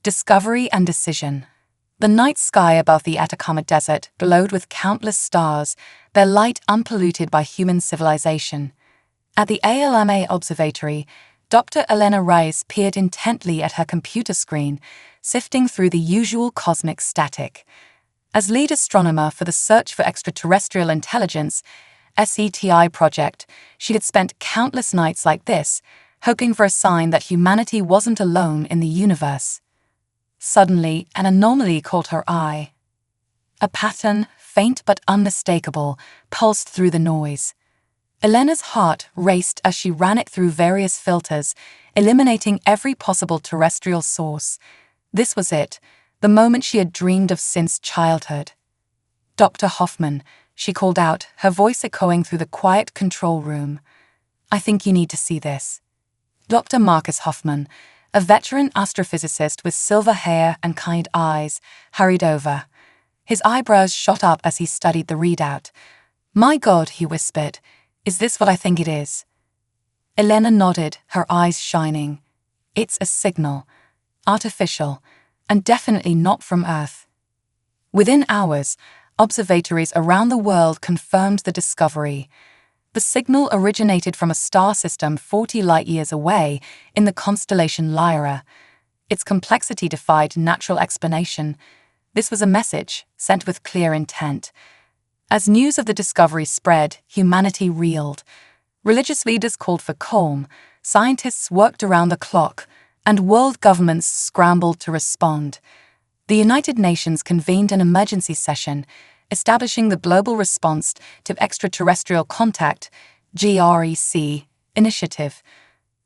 Discovery and decision. The night sky above the Atacama Desert glowed with countless stars, their light unpolluted by human civilization. At the ALMA observatory, Dr. Elena Reyes peered intently at her computer screen, sifting through the usual cosmic static. As lead astronomer for the Search for Extraterrestrial Intelligence (SETI) project, she had spent countless nights like this, hoping for a sign that humanity wasn't alone in the universe. Suddenly, an anomaly caught her eye. A pattern, faint but unmistakable, pulsed through the noise. Elena's heart raced as she ran it through various filters, eliminating every possible terrestrial source. This was it, the moment she had dreamed of since childhood. "Dr. Hoffman," she called out, her voice echoing through the quiet control room. "I think you need to see this." Dr. Marcus Hoffman, a veteran astrophysicist with silver hair and kind eyes, hurried over. His eyebrows shot up as he studied the readout. "My God," he whispered, "is this what I think it is?" Elena nodded, her eyes shining. "It's a signal. Artificial, and definitely not from Earth." Within hours, observatories around the world confirmed the discovery. The signal originated from a star system 40 light-years away in the constellation Lyra. Its complexity defied natural explanation. This was a message, sent with clear intent. As news of the discovery spread, humanity reeled. Religious leaders called for calm, scientists worked around the clock, and world governments scrambled to respond. The United Nations convened an emergency session, establishing the Global Response to Extraterrestrial Contact (GREC) initiative.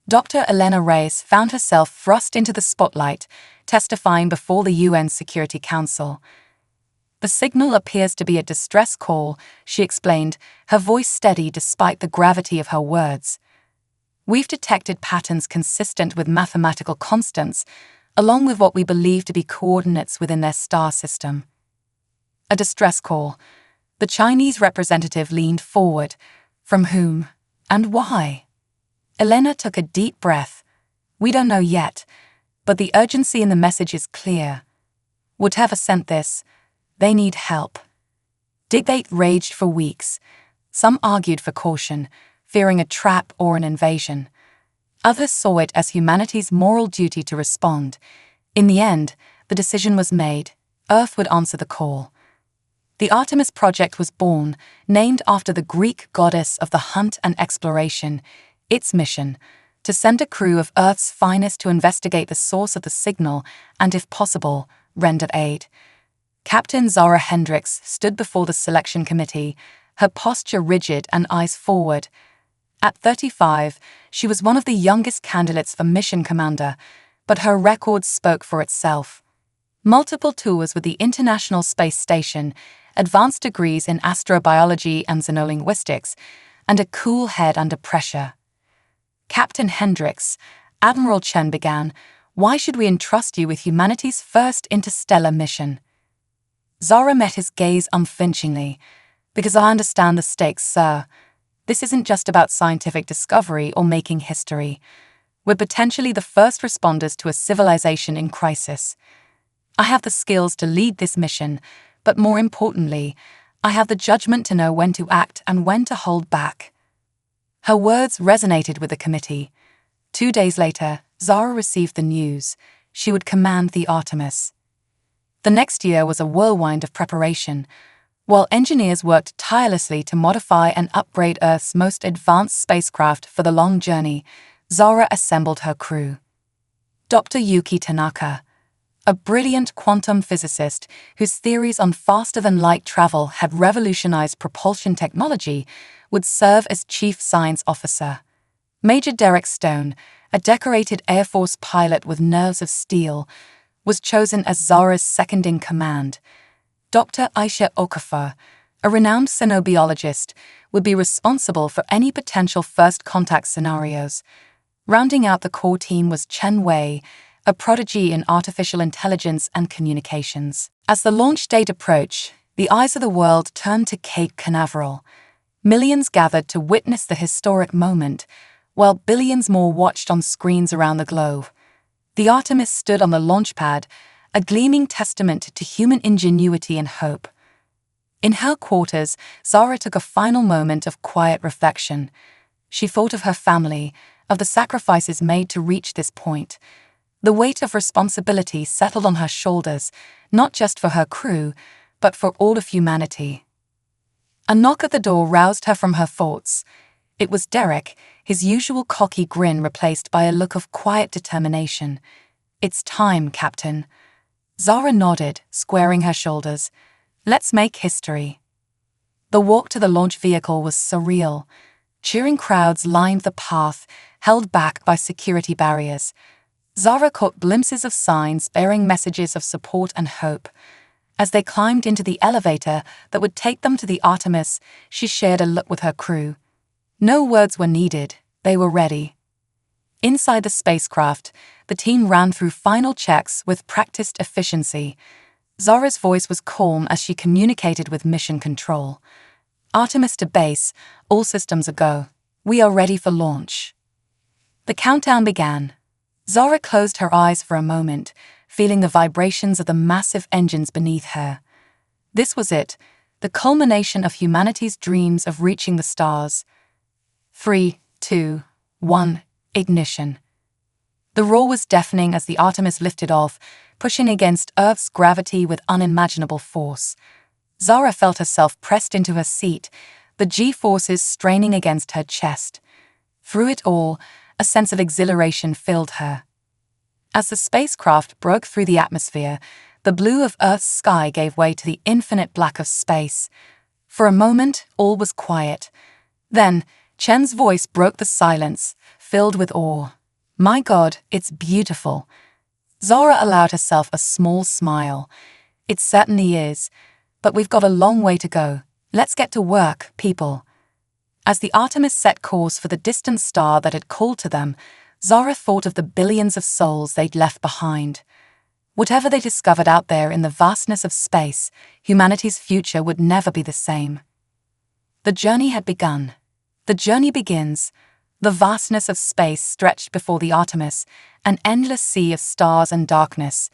Dr. Elena Reyes found herself thrust into the spotlight, testifying before the UN Security Council. "The signal appears to be a distress call," she explained, her voice steady despite the gravity of her words. "We've detected patterns consistent with mathematical constants, along with what we believe to be coordinates within their star system." A distress call. The Chinese representative leaned forward. From whom? And why? Elena took a deep breath. "We don't know yet, but the urgency in the message is clear. Whatever sent this, they need help." Debate raged for weeks. Some argued for caution, fearing a trap or an invasion. Others saw it as humanity's moral duty to respond. In the end, the decision was made. Earth would answer the call. The Artemis Project was born, named after the Greek goddess of the hunt and exploration. Its mission, to send a crew of Earth's finest to investigate the source of the signal and, if possible, render aid. Captain Zara Hendricks stood before the selection committee, her posture rigid and eyes forward. At 35, she was one of the youngest candidates for mission commander, but her record spoke for itself. Multiple tours with the International Space Station, advanced degrees in astrobiology and xenolinguistics, and a cool head under pressure. "Captain Hendricks," Admiral Chen began, "why should we entrust you with humanity's first interstellar mission?" Zara met his gaze unflinchingly. "Because I understand the stakes, sir. This isn't just about scientific discovery or making history. We're potentially the first responders to a civilization in crisis. I have the skills to lead this mission, but more importantly, I have the judgment to know when to act and when to hold back." Her words resonated with the committee. 2 days later, Zara received the news. She would command the Artemis. The next year was a whirlwind of preparation. While engineers worked tirelessly to modify and upgrade Earth's most advanced spacecraft for the long journey, Zara assembled her crew. Dr. Yuki Tanaka, a brilliant quantum physicist whose theories on faster-than-light travel had revolutionized propulsion technology, would serve as chief science officer. Major Derek Stone, a decorated Air Force pilot with nerves of steel, was chosen as Zara's second-in-command. Dr. Aisha Okafor, a renowned xenobiologist, would be responsible for any potential first-contact scenarios. Rounding out the core team was Chen Wei, a prodigy in artificial intelligence and communications. As the launch date approached, the eyes of the world turned to Cape Canaveral. Millions gathered to witness the historic moment, while billions more watched on screens around the globe. The Artemis stood on the launch pad, a gleaming testament to human ingenuity and hope. In her quarters, Zara took a final moment of quiet reflection. She thought of her family, of the sacrifices made to reach this point. The weight of responsibility settled on her shoulders, not just for her crew, but for all of humanity. A knock at the door roused her from her thoughts. It was Derek, his usual cocky grin replaced by a look of quiet determination. "It's time, Captain." Zara nodded, squaring her shoulders. "Let's make history." The walk to the launch vehicle was surreal. Cheering crowds lined the path, held back by security barriers. Zara caught glimpses of signs bearing messages of support and hope. As they climbed into the elevator that would take them to the Artemis, she shared a look with her crew. No words were needed, they were ready. Inside the spacecraft, the team ran through final checks with practiced efficiency. Zara's voice was calm as she communicated with mission control. "Artemis to base, all systems a go. We are ready for launch." The countdown began. Zara closed her eyes for a moment, feeling the vibrations of the massive engines beneath her. This was it, the culmination of humanity's dreams of reaching the stars. 3, 2, 1, ignition. The roar was deafening as the Artemis lifted off, pushing against Earth's gravity with unimaginable force. Zara felt herself pressed into her seat, the G-forces straining against her chest. Through it all, a sense of exhilaration filled her. As the spacecraft broke through the atmosphere, the blue of Earth's sky gave way to the infinite black of space. For a moment, all was quiet. Then, Chen's voice broke the silence, filled with awe. "My God, it's beautiful." Zara allowed herself a small smile. "It certainly is, but we've got a long way to go. Let's get to work, people." As the Artemis set course for the distant star that had called to them, Zara thought of the billions of souls they'd left behind. Whatever they discovered out there in the vastness of space, humanity's future would never be the same. The journey had begun. The journey begins. The vastness of space stretched before the Artemis, an endless sea of stars and darkness.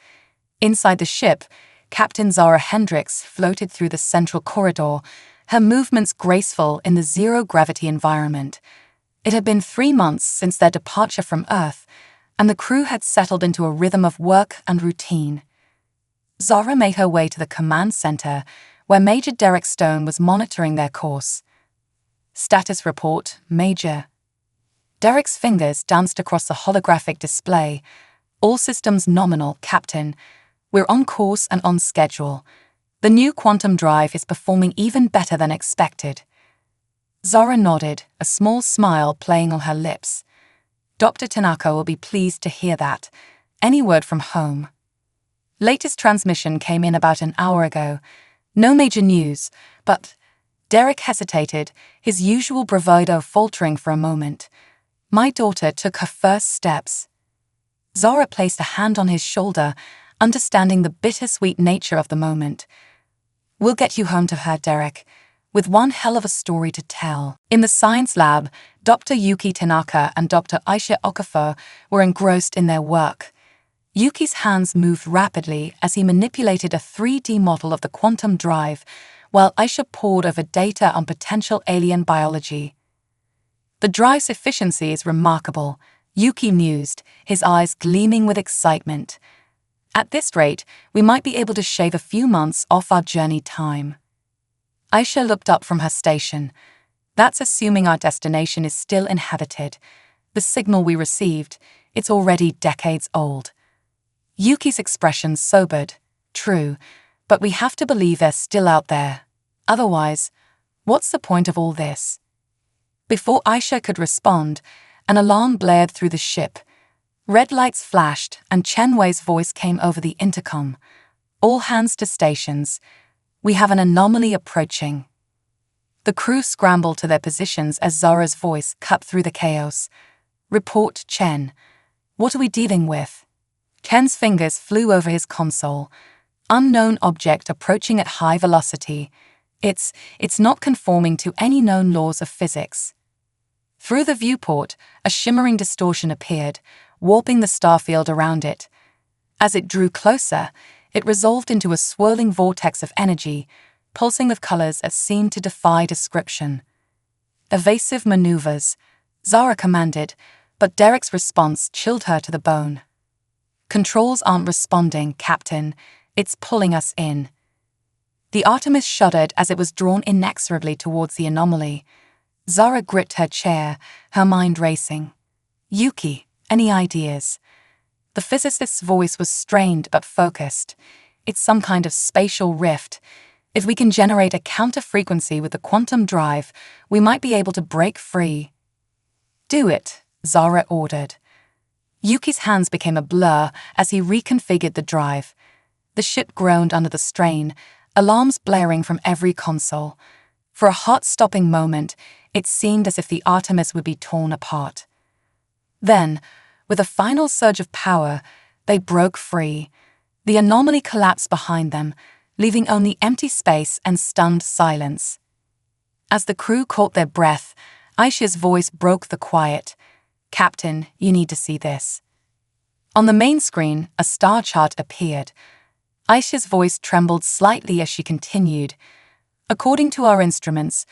Inside the ship, Captain Zara Hendricks floated through the central corridor, her movements graceful in the zero-gravity environment. It had been 3 months since their departure from Earth, and the crew had settled into a rhythm of work and routine. Zara made her way to the command center, where Major Derek Stone was monitoring their course. "Status report, Major." Derek's fingers danced across the holographic display. "All systems nominal, Captain. We're on course and on schedule. The new quantum drive is performing even better than expected." Zara nodded, a small smile playing on her lips. "Dr. Tanaka will be pleased to hear that. Any word from home?" "Latest transmission came in about an hour ago. No major news, but..." Derek hesitated, his usual bravado faltering for a moment. "My daughter took her first steps." Zara placed a hand on his shoulder, understanding the bittersweet nature of the moment. "We'll get you home to her, Derek, with one hell of a story to tell." In the science lab, Dr. Yuki Tanaka and Dr. Aisha Okafor were engrossed in their work. Yuki's hands moved rapidly as he manipulated a 3D model of the quantum drive, while Aisha pored over data on potential alien biology. "The drive's efficiency is remarkable," Yuki mused, his eyes gleaming with excitement. "At this rate, we might be able to shave a few months off our journey time." Aisha looked up from her station. "That's assuming our destination is still inhabited. The signal we received, it's already decades old." Yuki's expression sobered. "True, but we have to believe they're still out there. Otherwise, what's the point of all this?" Before Aisha could respond, an alarm blared through the ship. Red lights flashed, and Chen Wei's voice came over the intercom. "All hands to stations. We have an anomaly approaching." The crew scrambled to their positions as Zara's voice cut through the chaos. "Report, Chen. What are we dealing with?" Chen's fingers flew over his console. "Unknown object approaching at high velocity. It's not conforming to any known laws of physics." Through the viewport, a shimmering distortion appeared, warping the starfield around it. As it drew closer, it resolved into a swirling vortex of energy, pulsing with colors that seemed to defy description. Evasive maneuvers, Zara commanded, but Derek's response chilled her to the bone. Controls aren't responding, Captain. It's pulling us in. The Artemis shuddered as it was drawn inexorably towards the anomaly. Zara gripped her chair, her mind racing. Yuki, any ideas? The physicist's voice was strained but focused. It's some kind of spatial rift. If we can generate a counter-frequency with the quantum drive, we might be able to break free. Do it, Zara ordered. Yuki's hands became a blur as he reconfigured the drive. The ship groaned under the strain, alarms blaring from every console. For a heart-stopping moment, it seemed as if the Artemis would be torn apart. Then, with a final surge of power, they broke free. The anomaly collapsed behind them, leaving only empty space and stunned silence. As the crew caught their breath, Aisha's voice broke the quiet. Captain, you need to see this. On the main screen, a star chart appeared. Aisha's voice trembled slightly as she continued. According to our instruments,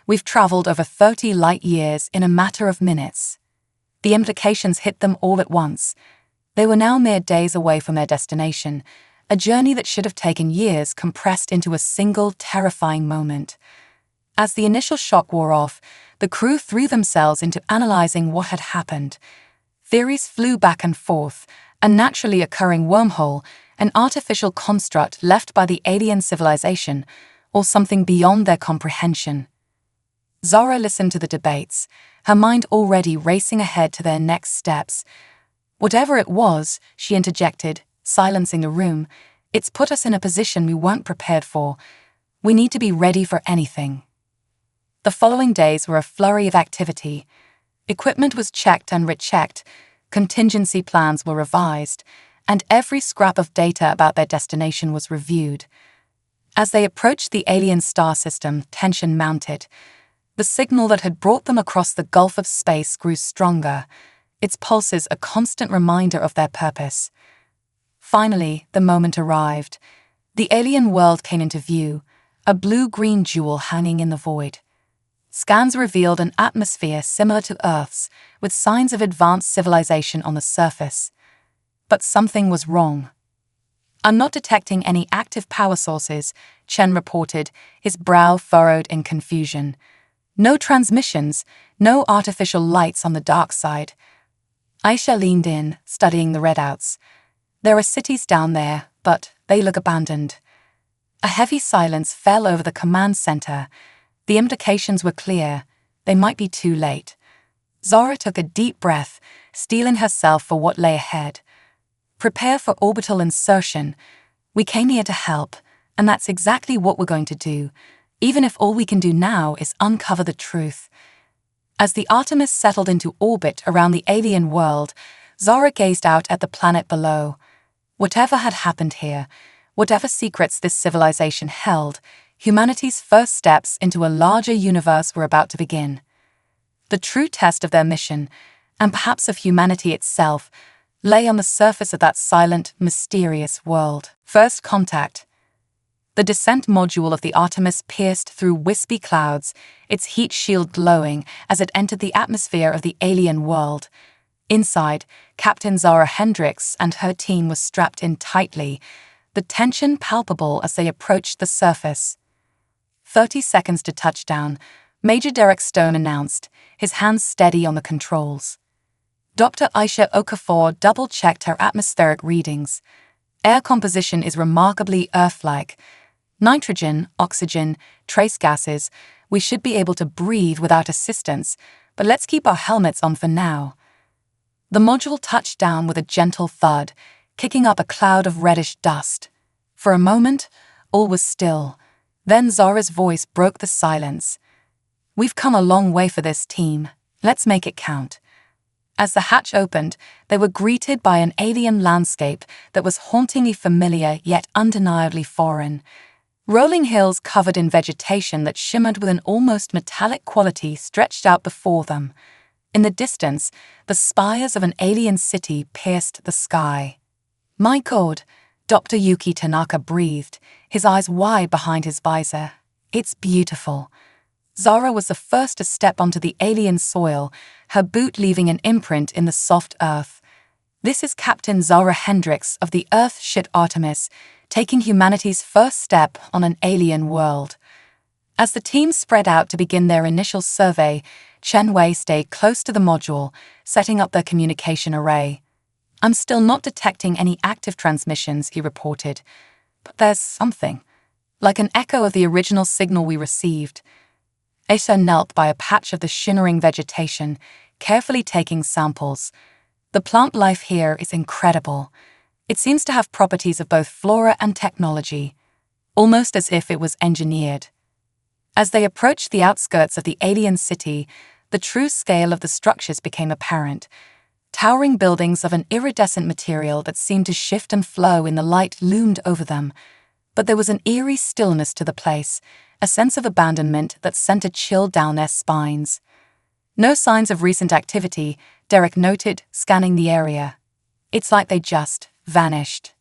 we've traveled over 30 light years in a matter of minutes. The implications hit them all at once. They were now mere days away from their destination, a journey that should have taken years compressed into a single terrifying moment. As the initial shock wore off, the crew threw themselves into analyzing what had happened. Theories flew back and forth: a naturally occurring wormhole, an artificial construct left by the alien civilization, or something beyond their comprehension. Zara listened to the debates, her mind already racing ahead to their next steps. Whatever it was, she interjected, silencing the room, it's put us in a position we weren't prepared for. We need to be ready for anything. The following days were a flurry of activity. Equipment was checked and rechecked, contingency plans were revised, and every scrap of data about their destination was reviewed. As they approached the alien star system, tension mounted. The signal that had brought them across the gulf of space grew stronger, its pulses a constant reminder of their purpose. Finally, the moment arrived. The alien world came into view, a blue-green jewel hanging in the void. Scans revealed an atmosphere similar to Earth's, with signs of advanced civilization on the surface. But something was wrong. I'm not detecting any active power sources, Chen reported, his brow furrowed in confusion. No transmissions, no artificial lights on the dark side. Aisha leaned in, studying the readouts. There are cities down there, but they look abandoned. A heavy silence fell over the command center. The implications were clear. They might be too late. Zara took a deep breath, steeling herself for what lay ahead. Prepare for orbital insertion. We came here to help, and that's exactly what we're going to do, even if all we can do now is uncover the truth. As the Artemis settled into orbit around the alien world, Zara gazed out at the planet below. Whatever had happened here, whatever secrets this civilization held, humanity's first steps into a larger universe were about to begin. The true test of their mission, and perhaps of humanity itself, lay on the surface of that silent, mysterious world. First contact. The descent module of the Artemis pierced through wispy clouds, its heat shield glowing as it entered the atmosphere of the alien world. Inside, Captain Zara Hendricks and her team were strapped in tightly, the tension palpable as they approached the surface. 30 seconds to touchdown, Major Derek Stone announced, his hands steady on the controls. Dr. Aisha Okafor double-checked her atmospheric readings. Air composition is remarkably Earth-like. Nitrogen, oxygen, trace gases, we should be able to breathe without assistance, but let's keep our helmets on for now. The module touched down with a gentle thud, kicking up a cloud of reddish dust. For a moment, all was still. Then Zara's voice broke the silence. We've come a long way for this team. Let's make it count. As the hatch opened, they were greeted by an alien landscape that was hauntingly familiar yet undeniably foreign. Rolling hills covered in vegetation that shimmered with an almost metallic quality stretched out before them. In the distance, the spires of an alien city pierced the sky. "My God," Dr. Yuki Tanaka breathed, his eyes wide behind his visor. "It's beautiful." Zara was the first to step onto the alien soil, her boot leaving an imprint in the soft earth. This is Captain Zara Hendricks of the Earth-ship Artemis, taking humanity's first step on an alien world. As the team spread out to begin their initial survey, Chen Wei stayed close to the module, setting up their communication array. "I'm still not detecting any active transmissions," he reported. "But there's something, like an echo of the original signal we received." Asa knelt by a patch of the shimmering vegetation, carefully taking samples. "The plant life here is incredible. It seems to have properties of both flora and technology, almost as if it was engineered." As they approached the outskirts of the alien city, the true scale of the structures became apparent. Towering buildings of an iridescent material that seemed to shift and flow in the light loomed over them. But there was an eerie stillness to the place, a sense of abandonment that sent a chill down their spines. "No signs of recent activity," Derek noted, scanning the area. "It's like they just vanished."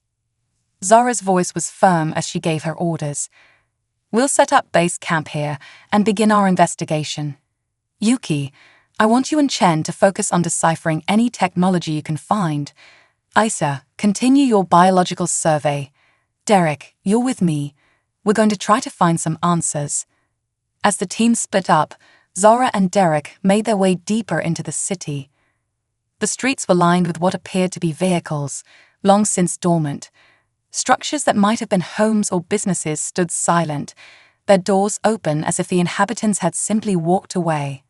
Zara's voice was firm as she gave her orders. "We'll set up base camp here and begin our investigation. Yuki, I want you and Chen to focus on deciphering any technology you can find. Isa, continue your biological survey. Derek, you're with me. We're going to try to find some answers." As the team split up, Zara and Derek made their way deeper into the city. The streets were lined with what appeared to be vehicles, long since dormant. Structures that might have been homes or businesses stood silent, their doors open as if the inhabitants had simply walked away.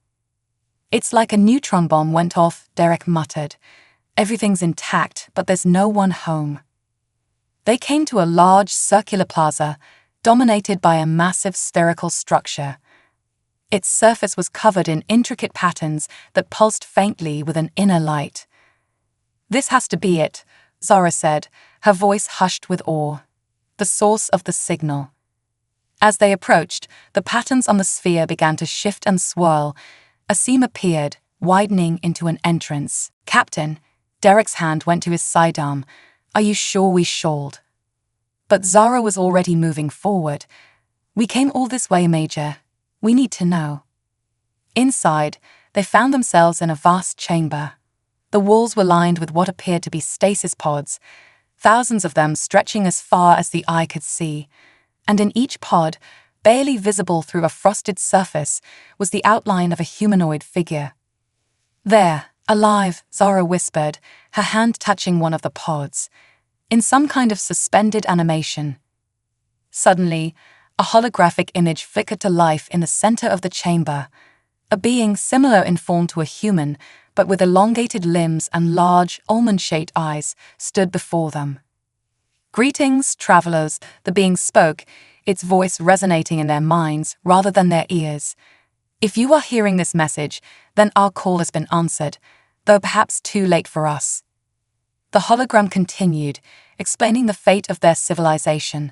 "It's like a neutron bomb went off," Derek muttered. "Everything's intact, but there's no one home." They came to a large circular plaza, dominated by a massive spherical structure. Its surface was covered in intricate patterns that pulsed faintly with an inner light. "This has to be it," Zara said, her voice hushed with awe. "The source of the signal." As they approached, the patterns on the sphere began to shift and swirl. A seam appeared, widening into an entrance. "Captain," Derek's hand went to his sidearm. "Are you sure we should?" But Zara was already moving forward. "We came all this way, Major. We need to know." Inside, they found themselves in a vast chamber. The walls were lined with what appeared to be stasis pods, thousands of them stretching as far as the eye could see. And in each pod, barely visible through a frosted surface, was the outline of a humanoid figure. "There, alive," Zara whispered, her hand touching one of the pods, in some kind of suspended animation. Suddenly, a holographic image flickered to life in the center of the chamber. A being similar in form to a human, but with elongated limbs and large, almond-shaped eyes, stood before them. "Greetings, travelers," the being spoke, its voice resonating in their minds rather than their ears. "If you are hearing this message, then our call has been answered, though perhaps too late for us." The hologram continued, explaining the fate of their civilization.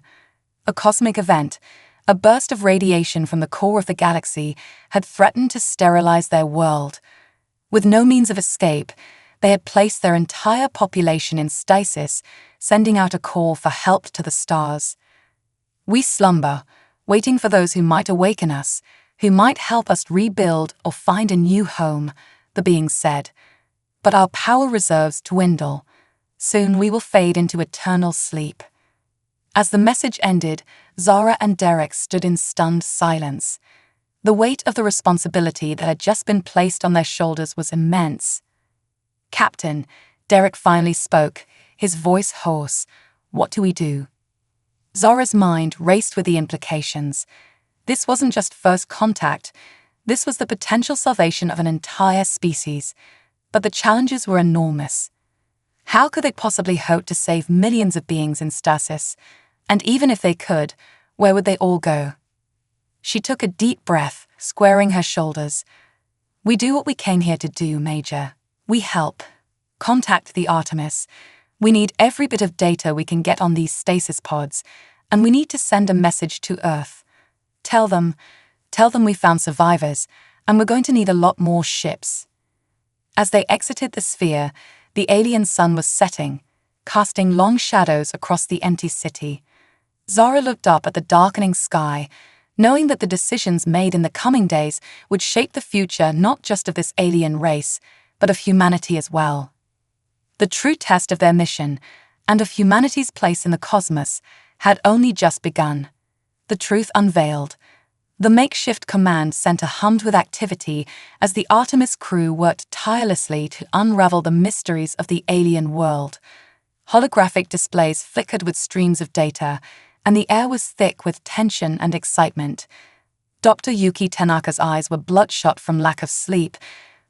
A cosmic event, a burst of radiation from the core of the galaxy, had threatened to sterilize their world. With no means of escape, they had placed their entire population in stasis, sending out a call for help to the stars. "We slumber, waiting for those who might awaken us, who might help us rebuild or find a new home," the being said. "But our power reserves dwindle. Soon we will fade into eternal sleep." As the message ended, Zara and Derek stood in stunned silence. The weight of the responsibility that had just been placed on their shoulders was immense. "Captain," Derek finally spoke, his voice hoarse. "What do we do?" Zara's mind raced with the implications. This wasn't just first contact. This was the potential salvation of an entire species. But the challenges were enormous. How could they possibly hope to save millions of beings in stasis? And even if they could, where would they all go? She took a deep breath, squaring her shoulders. "We do what we came here to do, Major. We help. Contact the Artemis. We need every bit of data we can get on these stasis pods, and we need to send a message to Earth. Tell them we found survivors, and we're going to need a lot more ships." As they exited the sphere, the alien sun was setting, casting long shadows across the empty city. Zara looked up at the darkening sky, knowing that the decisions made in the coming days would shape the future not just of this alien race, but of humanity as well. The true test of their mission, and of humanity's place in the cosmos, had only just begun. The truth unveiled. The makeshift command center hummed with activity as the Artemis crew worked tirelessly to unravel the mysteries of the alien world. Holographic displays flickered with streams of data, and the air was thick with tension and excitement. Dr. Yuki Tanaka's eyes were bloodshot from lack of sleep,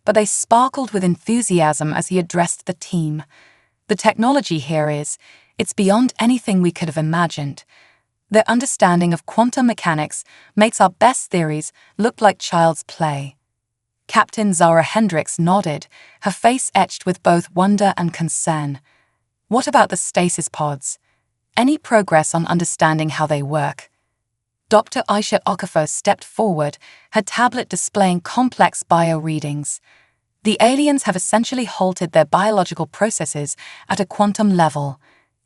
but they sparkled with enthusiasm as he addressed the team. The technology here it's beyond anything we could have imagined. Their understanding of quantum mechanics makes our best theories look like child's play. Captain Zara Hendricks nodded, her face etched with both wonder and concern. What about the stasis pods? Any progress on understanding how they work? Dr. Aisha Okafor stepped forward, her tablet displaying complex bio-readings. The aliens have essentially halted their biological processes at a quantum level.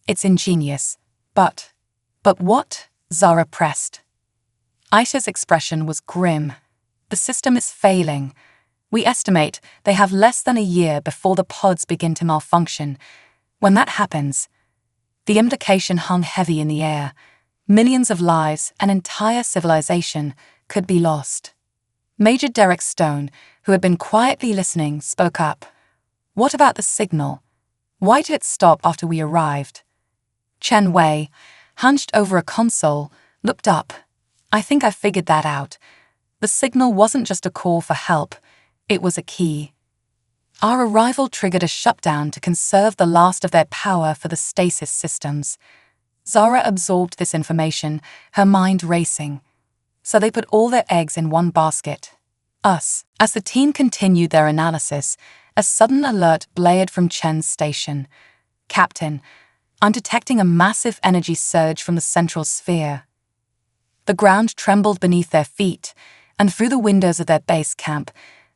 It's ingenious. But what? Zara pressed. Aisha's expression was grim. The system is failing. We estimate they have less than a year before the pods begin to malfunction. When that happens, the implication hung heavy in the air. Millions of lives, an entire civilization, could be lost. Major Derek Stone, who had been quietly listening, spoke up. What about the signal? Why did it stop after we arrived? Chen Wei, hunched over a console, looked up. I think I figured that out. The signal wasn't just a call for help, it was a key. Our arrival triggered a shutdown to conserve the last of their power for the stasis systems. Zara absorbed this information, her mind racing. So they put all their eggs in one basket. Us. As the team continued their analysis, a sudden alert blared from Chen's station. Captain, I'm detecting a massive energy surge from the central sphere. The ground trembled beneath their feet, and through the windows of their base camp,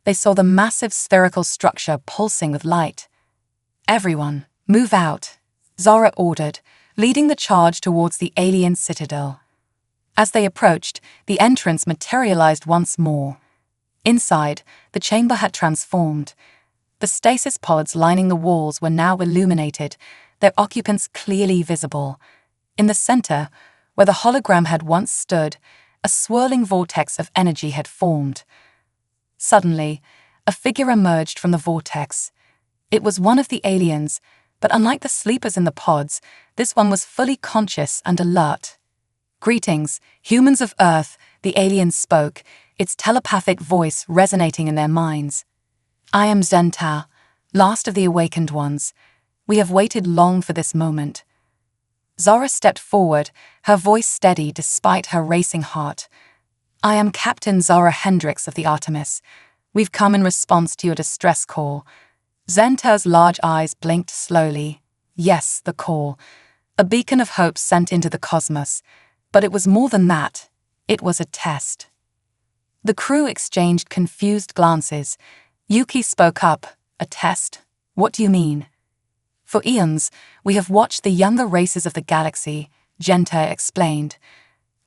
they saw the massive spherical structure pulsing with light. Everyone, move out, Zara ordered, leading the charge towards the alien citadel. As they approached, the entrance materialized once more. Inside, the chamber had transformed. The stasis pods lining the walls were now illuminated, their occupants clearly visible. In the center, where the hologram had once stood, a swirling vortex of energy had formed. Suddenly, a figure emerged from the vortex. It was one of the aliens, but unlike the sleepers in the pods, this one was fully conscious and alert. Greetings, humans of Earth, the alien spoke, its telepathic voice resonating in their minds. I am Zenta, last of the awakened ones. We have waited long for this moment. Zara stepped forward, her voice steady despite her racing heart. I am Captain Zara Hendricks of the Artemis. We've come in response to your distress call. Zenta's large eyes blinked slowly. Yes, the call. A beacon of hope sent into the cosmos. But it was more than that. It was a test. The crew exchanged confused glances. Yuki spoke up. A test? What do you mean? For eons, we have watched the younger races of the galaxy, Genta explained.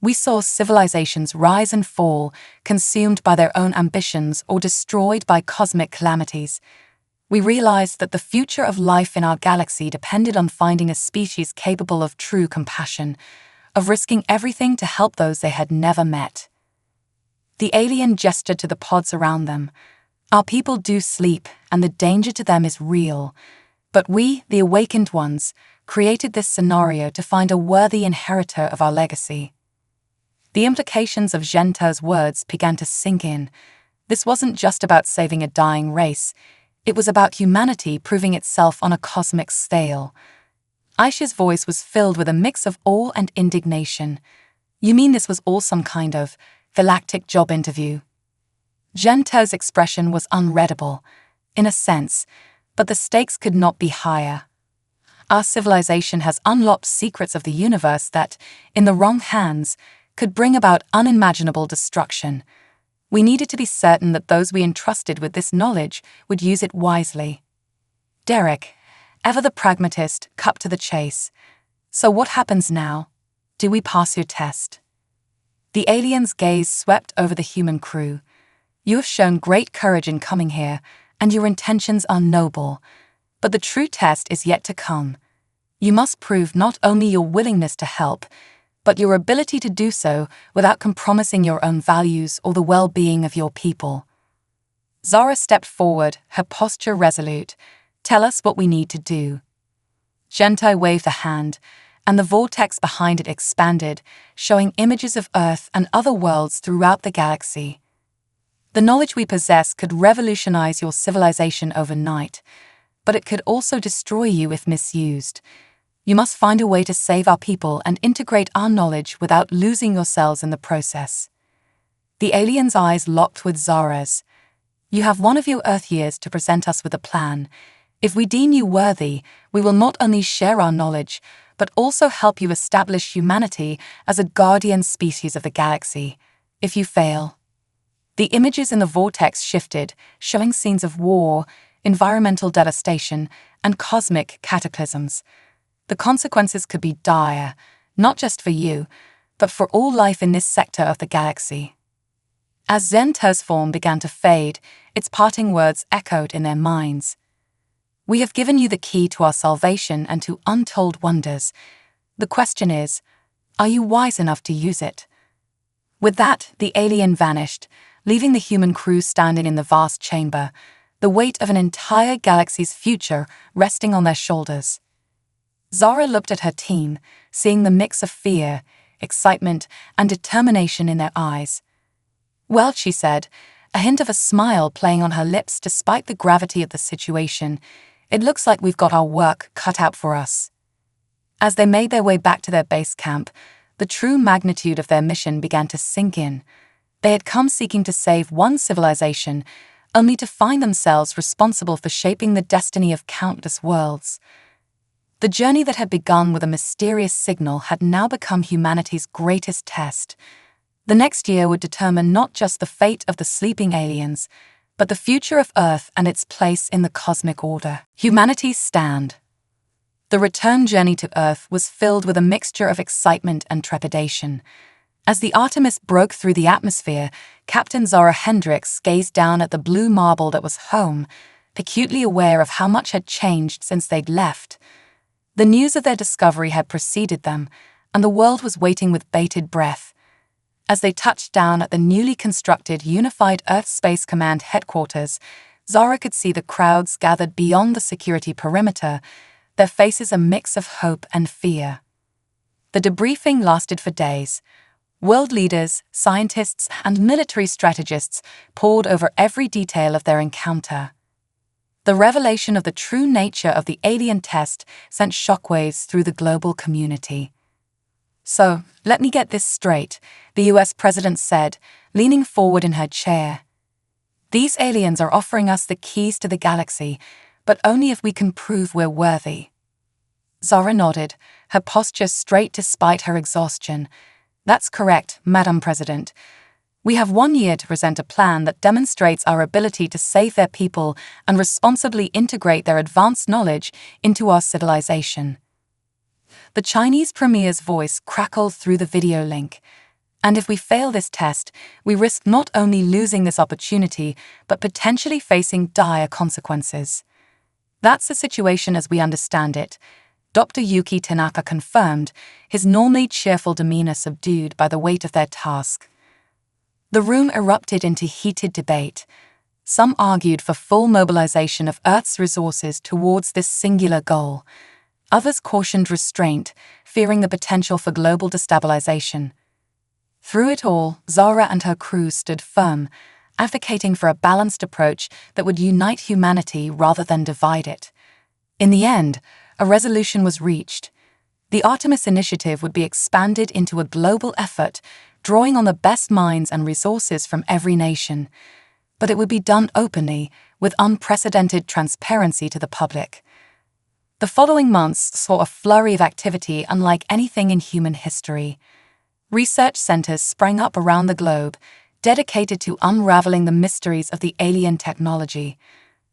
We saw civilizations rise and fall, consumed by their own ambitions or destroyed by cosmic calamities. We realized that the future of life in our galaxy depended on finding a species capable of true compassion, of risking everything to help those they had never met. The alien gestured to the pods around them. Our people do sleep, and the danger to them is real. But we, the awakened ones, created this scenario to find a worthy inheritor of our legacy. The implications of Genta's words began to sink in. This wasn't just about saving a dying race. It was about humanity proving itself on a cosmic scale. Aisha's voice was filled with a mix of awe and indignation. You mean this was all some kind of galactic job interview? Genta's expression was unreadable, in a sense, but the stakes could not be higher. Our civilization has unlocked secrets of the universe that, in the wrong hands, could bring about unimaginable destruction. We needed to be certain that those we entrusted with this knowledge would use it wisely. Derek, ever the pragmatist, cut to the chase. So what happens now? Do we pass your test? The alien's gaze swept over the human crew. You have shown great courage in coming here, and your intentions are noble. But the true test is yet to come. You must prove not only your willingness to help, but your ability to do so without compromising your own values or the well-being of your people. Zara stepped forward, her posture resolute. Tell us what we need to do. Gentai waved a hand, and the vortex behind it expanded, showing images of Earth and other worlds throughout the galaxy. The knowledge we possess could revolutionize your civilization overnight, but it could also destroy you if misused. You must find a way to save our people and integrate our knowledge without losing yourselves in the process. The alien's eyes locked with Zara's. You have one of your Earth years to present us with a plan. If we deem you worthy, we will not only share our knowledge, but also help you establish humanity as a guardian species of the galaxy. If you fail. The images in the vortex shifted, showing scenes of war, environmental devastation, and cosmic cataclysms. The consequences could be dire, not just for you, but for all life in this sector of the galaxy. As Zenter's form began to fade, its parting words echoed in their minds. We have given you the key to our salvation and to untold wonders. The question is, are you wise enough to use it? With that, the alien vanished, leaving the human crew standing in the vast chamber, the weight of an entire galaxy's future resting on their shoulders. Zara looked at her team, seeing the mix of fear, excitement, and determination in their eyes. Well, she said, a hint of a smile playing on her lips despite the gravity of the situation, it looks like we've got our work cut out for us. As they made their way back to their base camp, the true magnitude of their mission began to sink in. They had come seeking to save one civilization, only to find themselves responsible for shaping the destiny of countless worlds. The journey that had begun with a mysterious signal had now become humanity's greatest test. The next year would determine not just the fate of the sleeping aliens, but the future of Earth and its place in the cosmic order. Humanity's stand. The return journey to Earth was filled with a mixture of excitement and trepidation. As the Artemis broke through the atmosphere, Captain Zara Hendricks gazed down at the blue marble that was home, acutely aware of how much had changed since they'd left. The news of their discovery had preceded them, and the world was waiting with bated breath. As they touched down at the newly constructed Unified Earth Space Command headquarters, Zara could see the crowds gathered beyond the security perimeter, their faces a mix of hope and fear. The debriefing lasted for days. World leaders, scientists, and military strategists pored over every detail of their encounter. The revelation of the true nature of the alien test sent shockwaves through the global community. So, let me get this straight, the US president said, leaning forward in her chair. These aliens are offering us the keys to the galaxy, but only if we can prove we're worthy. Zara nodded, her posture straight despite her exhaustion. That's correct, Madam President. We have 1 year to present a plan that demonstrates our ability to save their people and responsibly integrate their advanced knowledge into our civilization. The Chinese premier's voice crackled through the video link. And if we fail this test, we risk not only losing this opportunity, but potentially facing dire consequences. That's the situation as we understand it, Dr. Yuki Tanaka confirmed, his normally cheerful demeanor subdued by the weight of their task. The room erupted into heated debate. Some argued for full mobilization of Earth's resources towards this singular goal. Others cautioned restraint, fearing the potential for global destabilization. Through it all, Zara and her crew stood firm, advocating for a balanced approach that would unite humanity rather than divide it. In the end, a resolution was reached. The Artemis Initiative would be expanded into a global effort, drawing on the best minds and resources from every nation. But it would be done openly, with unprecedented transparency to the public. The following months saw a flurry of activity unlike anything in human history. Research centers sprang up around the globe, dedicated to unraveling the mysteries of the alien technology.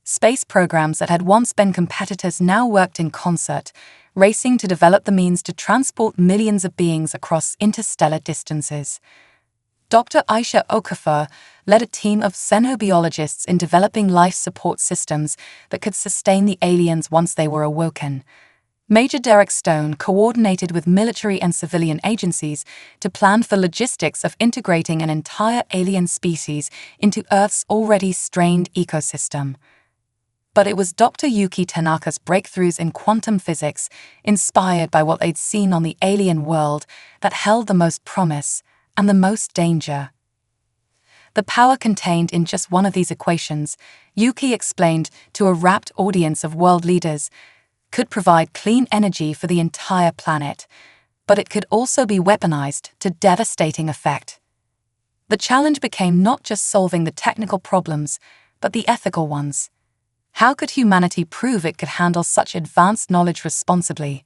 Space programs that had once been competitors now worked in concert, racing to develop the means to transport millions of beings across interstellar distances. Dr. Aisha Okafor led a team of xenobiologists in developing life support systems that could sustain the aliens once they were awoken. Major Derek Stone coordinated with military and civilian agencies to plan for logistics of integrating an entire alien species into Earth's already strained ecosystem. But it was Dr. Yuki Tanaka's breakthroughs in quantum physics, inspired by what they'd seen on the alien world, that held the most promise and the most danger. The power contained in just one of these equations, Yuki explained to a rapt audience of world leaders, could provide clean energy for the entire planet, but it could also be weaponized to devastating effect. The challenge became not just solving the technical problems, but the ethical ones. How could humanity prove it could handle such advanced knowledge responsibly?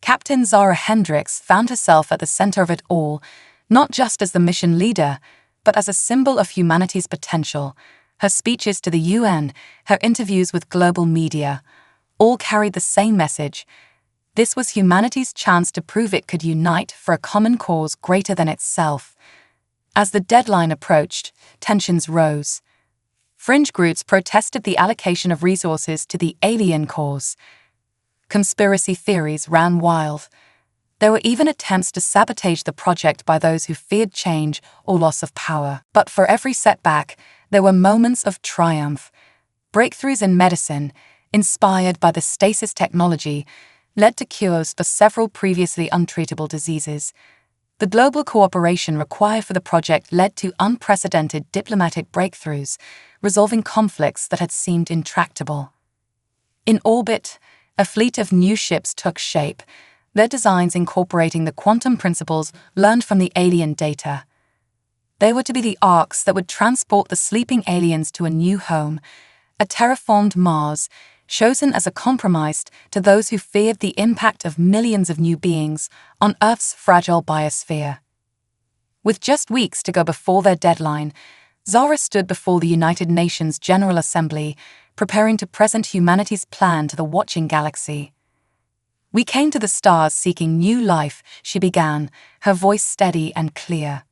Captain Zara Hendricks found herself at the center of it all, not just as the mission leader, but as a symbol of humanity's potential. Her speeches to the UN, her interviews with global media, all carried the same message. This was humanity's chance to prove it could unite for a common cause greater than itself. As the deadline approached, tensions rose. Fringe groups protested the allocation of resources to the alien cause. Conspiracy theories ran wild. There were even attempts to sabotage the project by those who feared change or loss of power. But for every setback, there were moments of triumph. Breakthroughs in medicine, inspired by the stasis technology, led to cures for several previously untreatable diseases. The global cooperation required for the project led to unprecedented diplomatic breakthroughs, resolving conflicts that had seemed intractable. In orbit, a fleet of new ships took shape, their designs incorporating the quantum principles learned from the alien data. They were to be the arcs that would transport the sleeping aliens to a new home, a terraformed Mars, chosen as a compromise to those who feared the impact of millions of new beings on Earth's fragile biosphere. With just weeks to go before their deadline, Zara stood before the United Nations General Assembly, preparing to present humanity's plan to the watching galaxy. "We came to the stars seeking new life," she began, her voice steady and clear.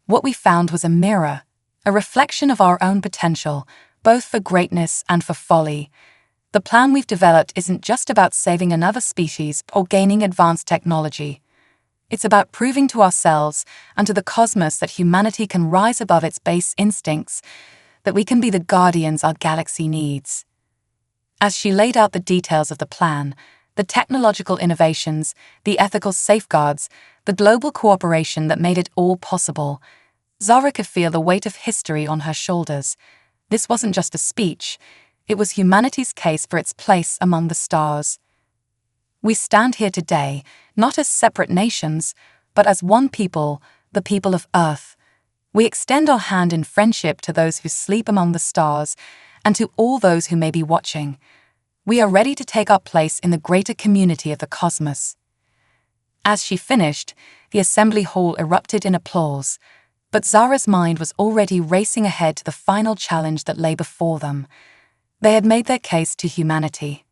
"What we found was a mirror, a reflection of our own potential, both for greatness and for folly. The plan we've developed isn't just about saving another species or gaining advanced technology. It's about proving to ourselves and to the cosmos that humanity can rise above its base instincts, that we can be the guardians our galaxy needs." As she laid out the details of the plan, the technological innovations, the ethical safeguards, the global cooperation that made it all possible, Zara could feel the weight of history on her shoulders. This wasn't just a speech. It was humanity's case for its place among the stars. "We stand here today, not as separate nations, but as one people, the people of Earth. We extend our hand in friendship to those who sleep among the stars and to all those who may be watching. We are ready to take our place in the greater community of the cosmos." As she finished, the assembly hall erupted in applause, but Zara's mind was already racing ahead to the final challenge that lay before them. They had made their case to humanity.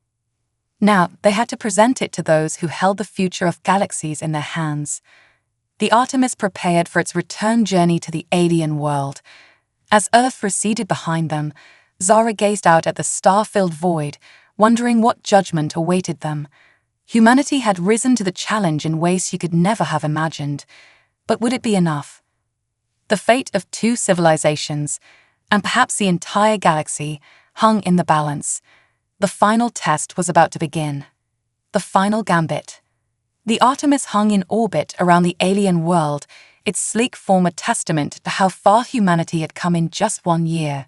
Now they had to present it to those who held the future of galaxies in their hands. The Artemis prepared for its return journey to the alien world. As Earth receded behind them, Zara gazed out at the star-filled void, wondering what judgment awaited them. Humanity had risen to the challenge in ways she could never have imagined. But would it be enough? The fate of two civilizations, and perhaps the entire galaxy, hung in the balance. The final test was about to begin. The final gambit. The Artemis hung in orbit around the alien world, its sleek form a testament to how far humanity had come in just 1 year.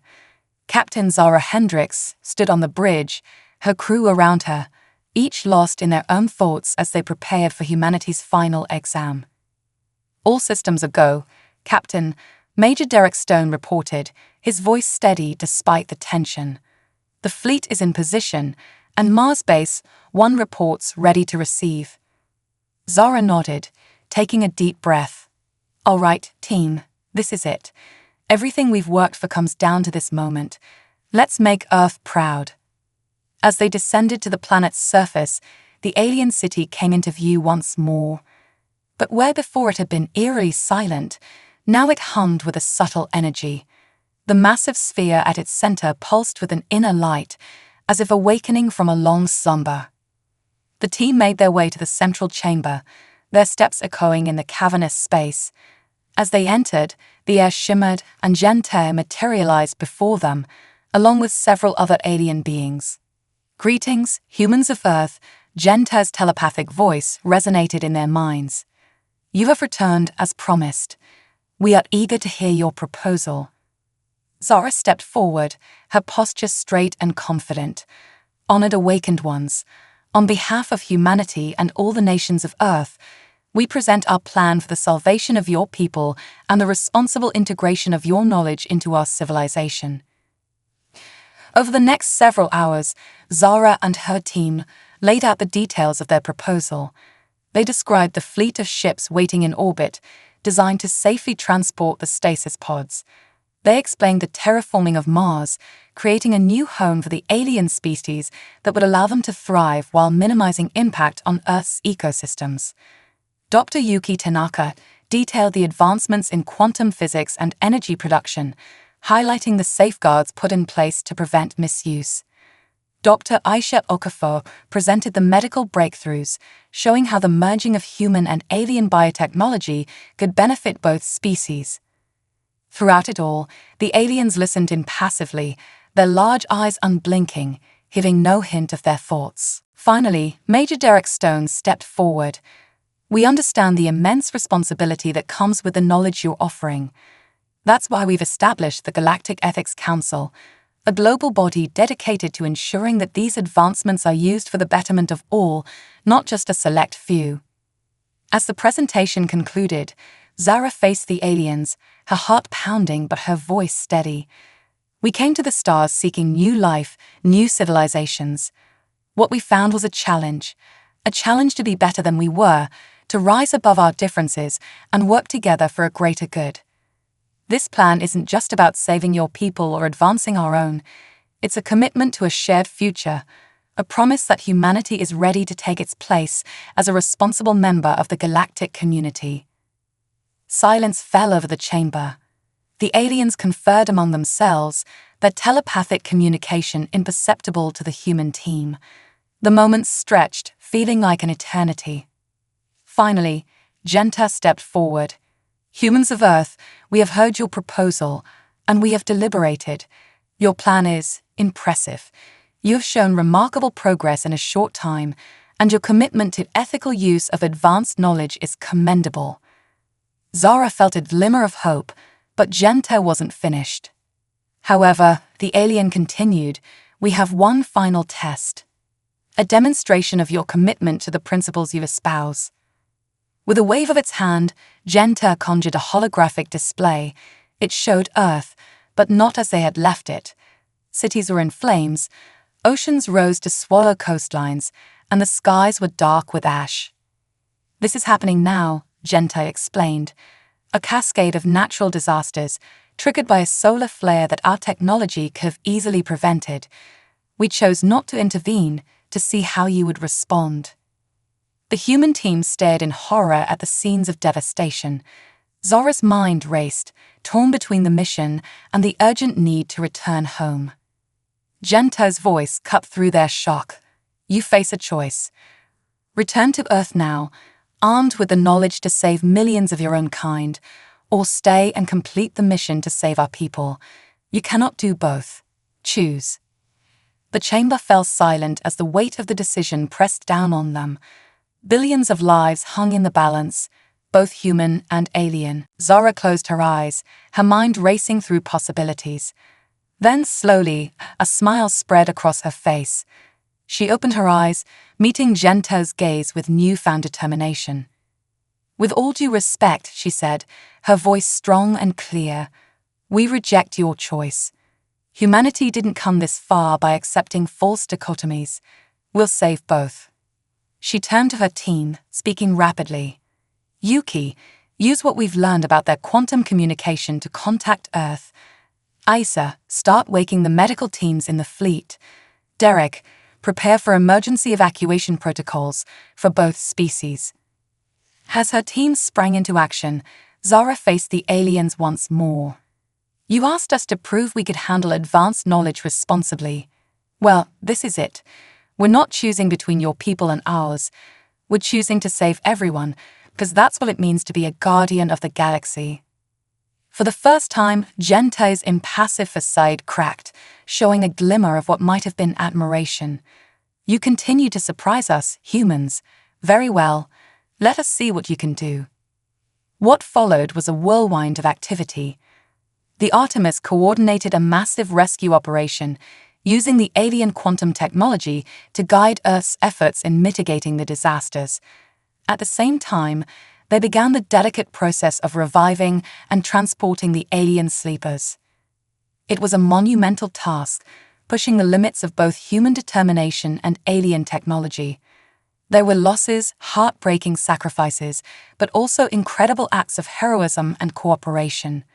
Captain Zara Hendricks stood on the bridge, her crew around her, each lost in their own thoughts as they prepared for humanity's final exam. "All systems a go, Captain," Major Derek Stone reported, his voice steady despite the tension. "The fleet is in position, and Mars Base 1 reports ready to receive." Zara nodded, taking a deep breath. "All right, team, this is it. Everything we've worked for comes down to this moment. Let's make Earth proud." As they descended to the planet's surface, the alien city came into view once more. But where before it had been eerily silent, now it hummed with a subtle energy. The massive sphere at its center pulsed with an inner light, as if awakening from a long slumber. The team made their way to the central chamber, their steps echoing in the cavernous space. As they entered, the air shimmered and Genter materialized before them, along with several other alien beings. "Greetings, humans of Earth," Genter's telepathic voice resonated in their minds. "You have returned as promised. We are eager to hear your proposal." Zara stepped forward, her posture straight and confident. "Honored awakened ones, on behalf of humanity and all the nations of Earth, we present our plan for the salvation of your people and the responsible integration of your knowledge into our civilization." Over the next several hours, Zara and her team laid out the details of their proposal. They described the fleet of ships waiting in orbit, designed to safely transport the stasis pods. They explained the terraforming of Mars, creating a new home for the alien species that would allow them to thrive while minimizing impact on Earth's ecosystems. Dr. Yuki Tanaka detailed the advancements in quantum physics and energy production, highlighting the safeguards put in place to prevent misuse. Dr. Aisha Okafor presented the medical breakthroughs, showing how the merging of human and alien biotechnology could benefit both species. Throughout it all, the aliens listened impassively, their large eyes unblinking, giving no hint of their thoughts. Finally, Major Derek Stone stepped forward. "We understand the immense responsibility that comes with the knowledge you're offering. That's why we've established the Galactic Ethics Council, a global body dedicated to ensuring that these advancements are used for the betterment of all, not just a select few." As the presentation concluded, Zara faced the aliens, her heart pounding but her voice steady. "We came to the stars seeking new life, new civilizations. What we found was a challenge to be better than we were, to rise above our differences and work together for a greater good. This plan isn't just about saving your people or advancing our own. It's a commitment to a shared future, a promise that humanity is ready to take its place as a responsible member of the galactic community." Silence fell over the chamber. The aliens conferred among themselves, their telepathic communication imperceptible to the human team. The moments stretched, feeling like an eternity. Finally, Genta stepped forward. "Humans of Earth, we have heard your proposal, and we have deliberated. Your plan is impressive. You have shown remarkable progress in a short time, and your commitment to ethical use of advanced knowledge is commendable." Zara felt a glimmer of hope, but Genta wasn't finished. "However," the alien continued, "we have one final test. A demonstration of your commitment to the principles you espouse." With a wave of its hand, Genta conjured a holographic display. It showed Earth, but not as they had left it. Cities were in flames, oceans rose to swallow coastlines, and the skies were dark with ash. "This is happening now," Genta explained. "A cascade of natural disasters, triggered by a solar flare that our technology could have easily prevented. We chose not to intervene to see how you would respond." The human team stared in horror at the scenes of devastation. Zora's mind raced, torn between the mission and the urgent need to return home. Genta's voice cut through their shock. "You face a choice. Return to Earth now, armed with the knowledge to save millions of your own kind, or stay and complete the mission to save our people. You cannot do both. Choose." The chamber fell silent as the weight of the decision pressed down on them. Billions of lives hung in the balance, both human and alien. Zara closed her eyes, her mind racing through possibilities. Then slowly, a smile spread across her face. She opened her eyes, meeting Genta's gaze with newfound determination. "With all due respect," she said, her voice strong and clear, "we reject your choice. Humanity didn't come this far by accepting false dichotomies. We'll save both." She turned to her team, speaking rapidly. "Yuki, use what we've learned about their quantum communication to contact Earth. Isa, start waking the medical teams in the fleet. Derek, prepare for emergency evacuation protocols for both species. As her team sprang into action, Zara faced the aliens once more. You asked us to prove we could handle advanced knowledge responsibly. Well, this is it. We're not choosing between your people and ours. We're choosing to save everyone, because that's what it means to be a guardian of the galaxy. For the first time, Gentai's impassive facade cracked, showing a glimmer of what might have been admiration. You continue to surprise us, humans. Very well. Let us see what you can do. What followed was a whirlwind of activity. The Artemis coordinated a massive rescue operation, using the alien quantum technology to guide Earth's efforts in mitigating the disasters. At the same time, they began the delicate process of reviving and transporting the alien sleepers. It was a monumental task, pushing the limits of both human determination and alien technology. There were losses, heartbreaking sacrifices, but also incredible acts of heroism and cooperation.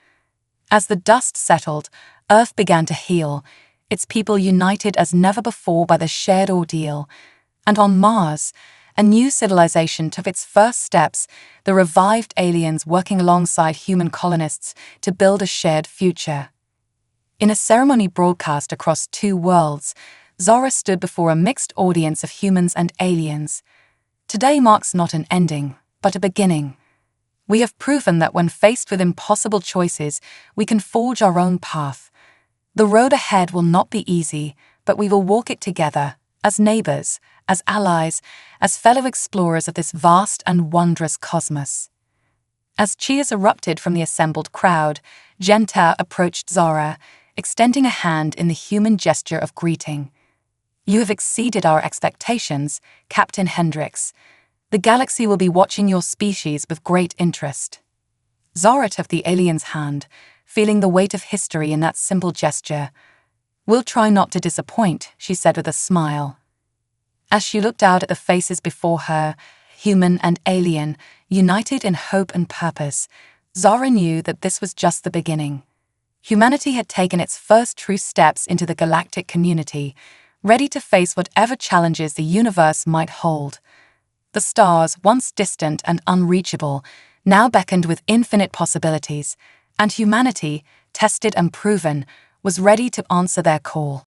As the dust settled, Earth began to heal, its people united as never before by the shared ordeal. And on Mars, a new civilization took its first steps, the revived aliens working alongside human colonists to build a shared future. In a ceremony broadcast across 2 worlds, Zara stood before a mixed audience of humans and aliens. Today marks not an ending, but a beginning. We have proven that when faced with impossible choices, we can forge our own path. The road ahead will not be easy, but we will walk it together, as neighbors, as allies, as fellow explorers of this vast and wondrous cosmos. As cheers erupted from the assembled crowd, Genta approached Zara, extending a hand in the human gesture of greeting. You have exceeded our expectations, Captain Hendricks. The galaxy will be watching your species with great interest. Zara took the alien's hand, feeling the weight of history in that simple gesture. We'll try not to disappoint, she said with a smile. As she looked out at the faces before her, human and alien, united in hope and purpose, Zara knew that this was just the beginning. Humanity had taken its first true steps into the galactic community, ready to face whatever challenges the universe might hold. The stars, once distant and unreachable, now beckoned with infinite possibilities, and humanity, tested and proven, was ready to answer their call.